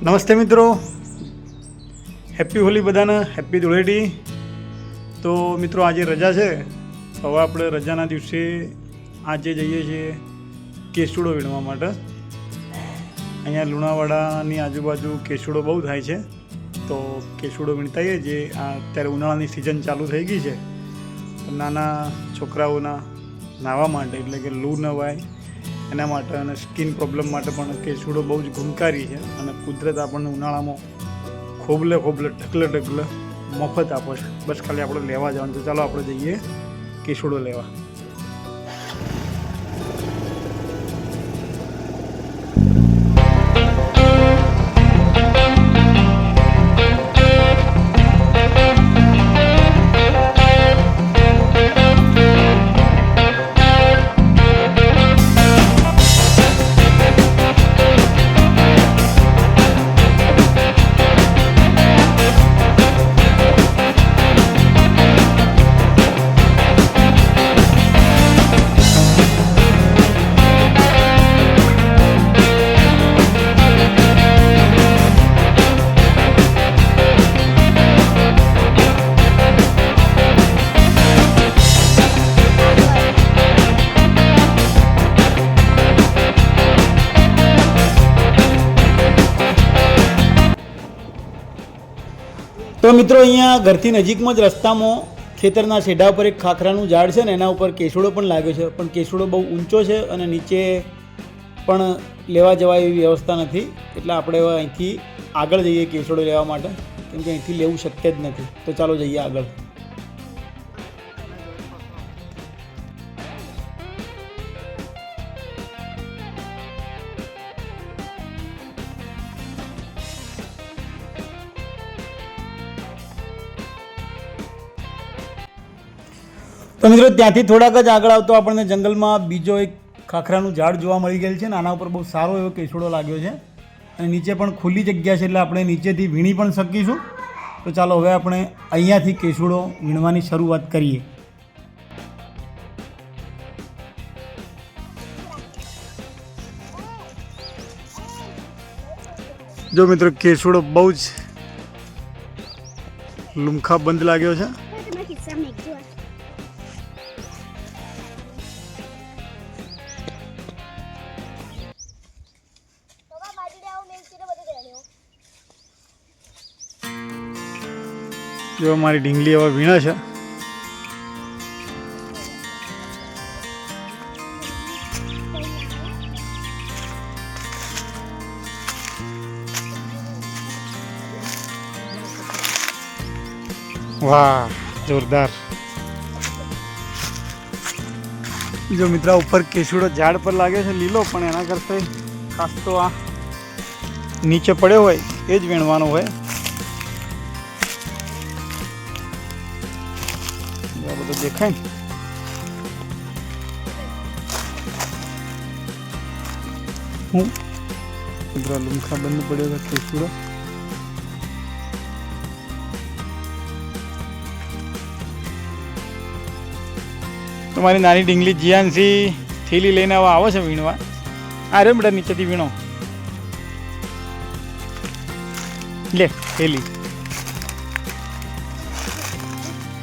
નમસ્તે મિત્રો, હેપી હોલી બધાને, હેપી ધૂળેટી। તો મિત્રો આજે રજા છે, હવે આપણે રજાના દિવસે આજે જઈએ છીએ કેસુડો વીણવા માટે। અહીંયા લુણાવાડાની આજુબાજુ કેસુડો બહુ થાય છે, તો કેસુડો વીણતા આવીએ। જે અત્યારે ઉનાળાની સિઝન ચાલુ થઈ ગઈ છે, તો નાના છોકરાઓના નાહવા માટે એટલે કે લૂ ન વાય એના માટે અને સ્કિન પ્રોબ્લેમ માટે પણ કેસુડો બહુ જ ગુણકારી છે। અને કુદરત આપણને ઉનાળામાં ખોબલે ઢગલે મફત આપે છે, બસ ખાલી આપણે લેવા જવાનું। તો ચાલો આપણે જઈએ કેસુડો લેવા। તો મિત્રો અહીંયા ઘરથી નજીકમાં જ રસ્તામાં ખેતરના શેઢા પર એક ખાખરાનું ઝાડ છે ને, એના ઉપર કેસુડો પણ લાગ્યો છે, પણ કેસુડો બહુ ઊંચો છે અને નીચે પણ લેવા જવાય એવી વ્યવસ્થા નથી, એટલે આપણે હવે અહીંથી આગળ જઈએ કેસુડો લેવા માટે, કેમ કે અહીંથી લેવું શક્ય જ નથી। તો ચાલો જઈએ આગળ। તો મિત્રો ત્યાંથી થોડાક જ આગળ આવતો આપણને જંગલમાં બીજો એક ખાખરાનું ઝાડ જોવા મળી ગયેલ છે ને, આના ઉપર બહુ સારો એવો કેસુડો લાગ્યો છે અને નીચે પણ ખુલ્લી જગ્યા છે, એટલે આપણે નીચેથી વીણી પણ શકીશું। તો ચાલો હવે આપણે અહીંયાથી કેસુડો વીણવાની શરૂઆત કરીએ। જો મિત્રો કેસુડો બહુ જ લુમખા બંધ લાગ્યો છે। જો મારી ઢીંગલી હવે વીણે છે। વાહ, જોરદાર। જો મિત્રો ઉપર કેસુડો ઝાડ પર લાગે છે લીલો, પણ એના કરતાં ખાસ તો આ નીચે પડ્યો હોય એ જ વીણવાનો હોય। આ બધું દેખાય ને, હું મિત્રો લુમખા બંધ પડ્યો છે કેસુડો। તમારી નાની ડીંગલી જીયાનસી થેલી લઈને હવે આવે છે વીણવા। આ રે બેટા નીચેથી વીણો, લે થેલી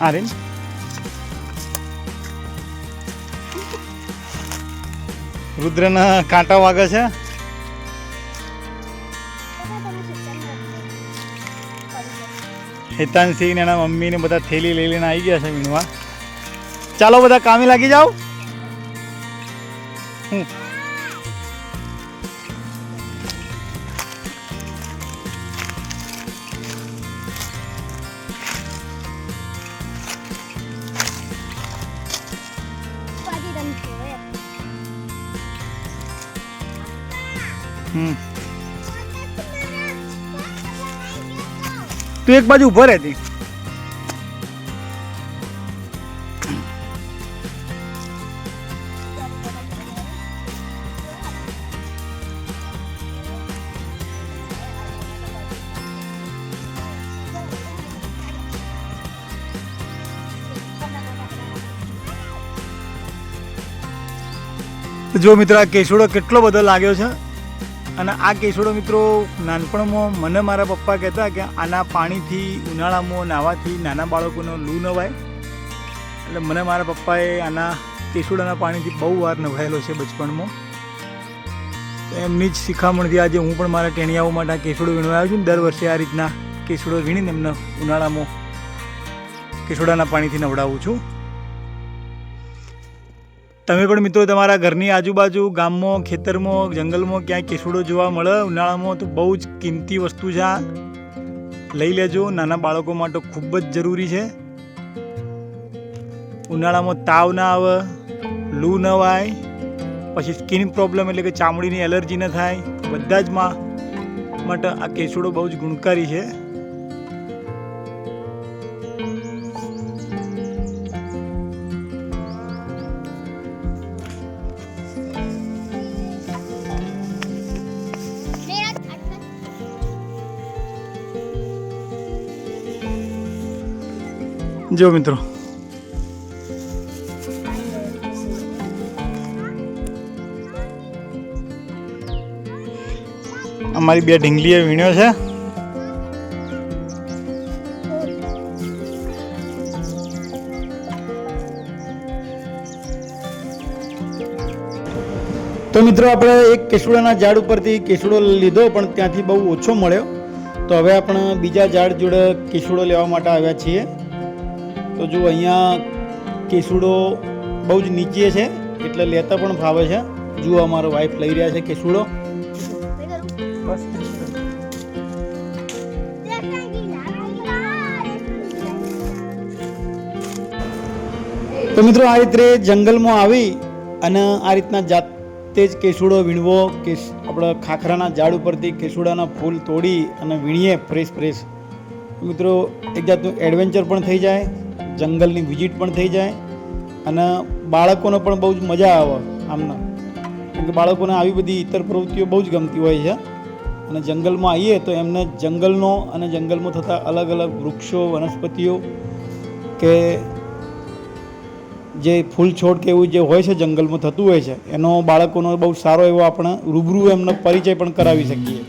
આ રે। રુદ્રના કાંટા વાગે છે। હેતાનસિંહ ને એના મમ્મી ને બધા થેલી લઈ લઈને આવી ગયા છે વીણવા। ચાલો બધા કામે લાગી જાઓ। તું એક બાજુ ઉભો રહેતી। જો મિત્ર આ કેસુડો કેટલો બધો લાગ્યો છે અને આ કેસુડો મિત્રો નાનપણમાં મને મારા પપ્પા કહેતા કે આના પાણીથી ઉનાળામાં નાહવાથી નાના બાળકોનો લૂ નવાય. એટલે મને મારા પપ્પાએ આના કેસુડાના પાણીથી બહુ વાર નવાયેલો છે બચપણમાં. એમની જ શિખામણથી આજે હું પણ મારા ટેણિયાઓ માટે આ કેસુડો વીણવા આવ્યો છું. દર વર્ષે આ રીતના કેસુડો વીણીને એમને ઉનાળામાં કેસુડાના પાણીથી નવડાવું છું. તમે પણ મિત્રો તમારા ઘરની આજુબાજુ ગામમાં, ખેતરમાં, જંગલમાં ક્યાંય કેસુડો જોવા મળે ઉનાળામાં તો બહુ જ કિંમતી વસ્તુ છે. આ લઈ લેજો, નાના બાળકો માટે ખૂબ જ જરૂરી છે. ઉનાળામાં તાવ ના આવે, લૂ ન વાય, પછી સ્કિન પ્રોબ્લેમ એટલે કે ચામડીની એલર્જી ન થાય, બધા જ માટે આ કેસુડો બહુ જ ગુણકારી છે. જો મિત્રો અમારી બે ઢીંગલીએ વીણ્યો છે. તો મિત્રો આપણે એક કેસુડાના ઝાડ ઉપરથી કેસુડો લીધો પણ ત્યાંથી બહુ ઓછો મળ્યો. તો હવે આપણે બીજા ઝાડ જોડે કેસુડો લેવા માટે આવ્યા છીએ. તો જો અહીંયા કેસુડો બહુ જ નીચે છે એટલે લેતા પણ ફાવે છે. જુઓ અમારો વાઈફ લઈ રહ્યા છે કેસુડો. તો મિત્રો આ રીતે જંગલમાં આવી અને આ રીતના જાતે જ કેસુડો વીણવો, કે આપણે ખાખરાના ઝાડ ઉપરથી કેસુડાના ફૂલ તોડી અને વીણીએ ફ્રેશ. મિત્રો એક જાતનું એડવેન્ચર પણ થઈ જાય, જંગલની વિઝિટ પણ થઈ જાય અને બાળકોને પણ બહુ જ મજા આવે આમને. કેમ કે બાળકોને આવી બધી ઇતર પ્રવૃત્તિઓ બહુ જ ગમતી હોય છે. અને જંગલમાં આવીએ તો એમને જંગલનો અને જંગલમાં થતા અલગ અલગ વૃક્ષો, વનસ્પતિઓ કે જે ફૂલ છોડ કે એવું જે હોય છે જંગલમાં થતું હોય છે એનો બાળકોનો બહુ સારો એવો આપણે રૂબરૂ એમનો પરિચય પણ કરાવી શકીએ.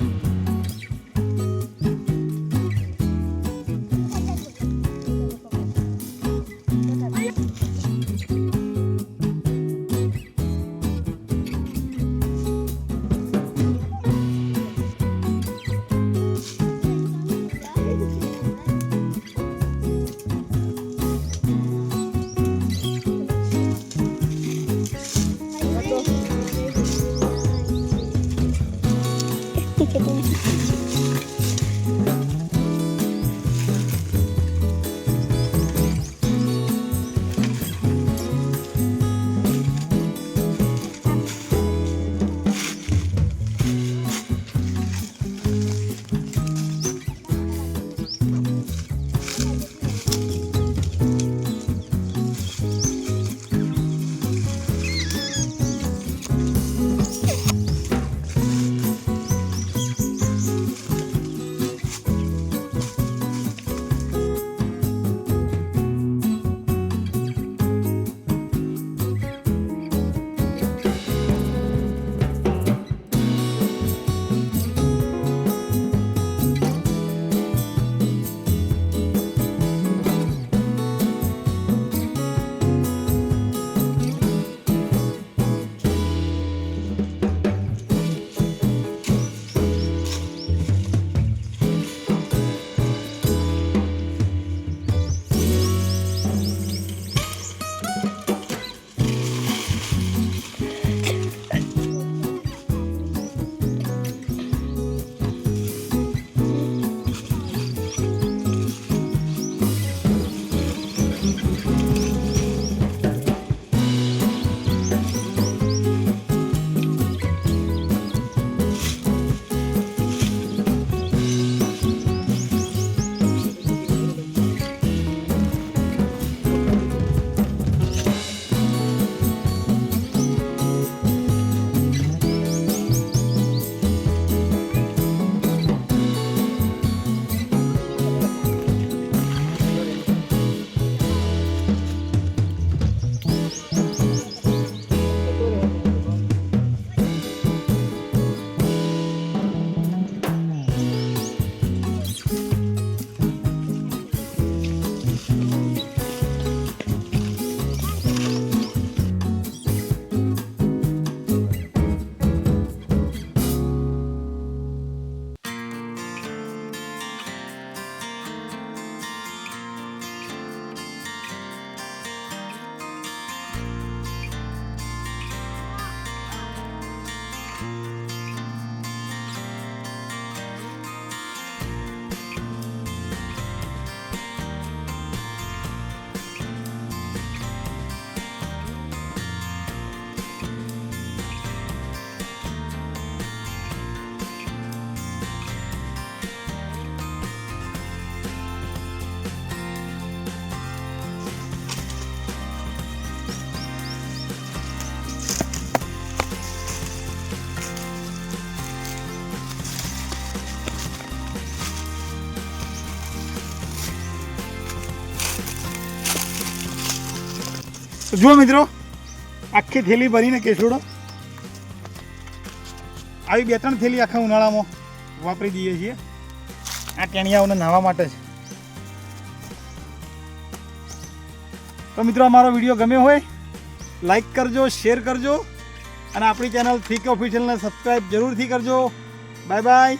તો જુઓ મિત્રો, આખી થેલી ભરીને કેસુડો આવી 2-3 થેલી આખા ઉનાળામાં વાપરી દઈએ છીએ આ ટેણિયાઓને નાહવા માટે જ. તો મિત્રો અમારો વિડીયો ગમ્યો હોય લાઈક કરજો, શેર કરજો અને આપણી ચેનલ થીક ઓફિશિયલને સબસ્ક્રાઈબ જરૂરથી કરજો. Bye bye.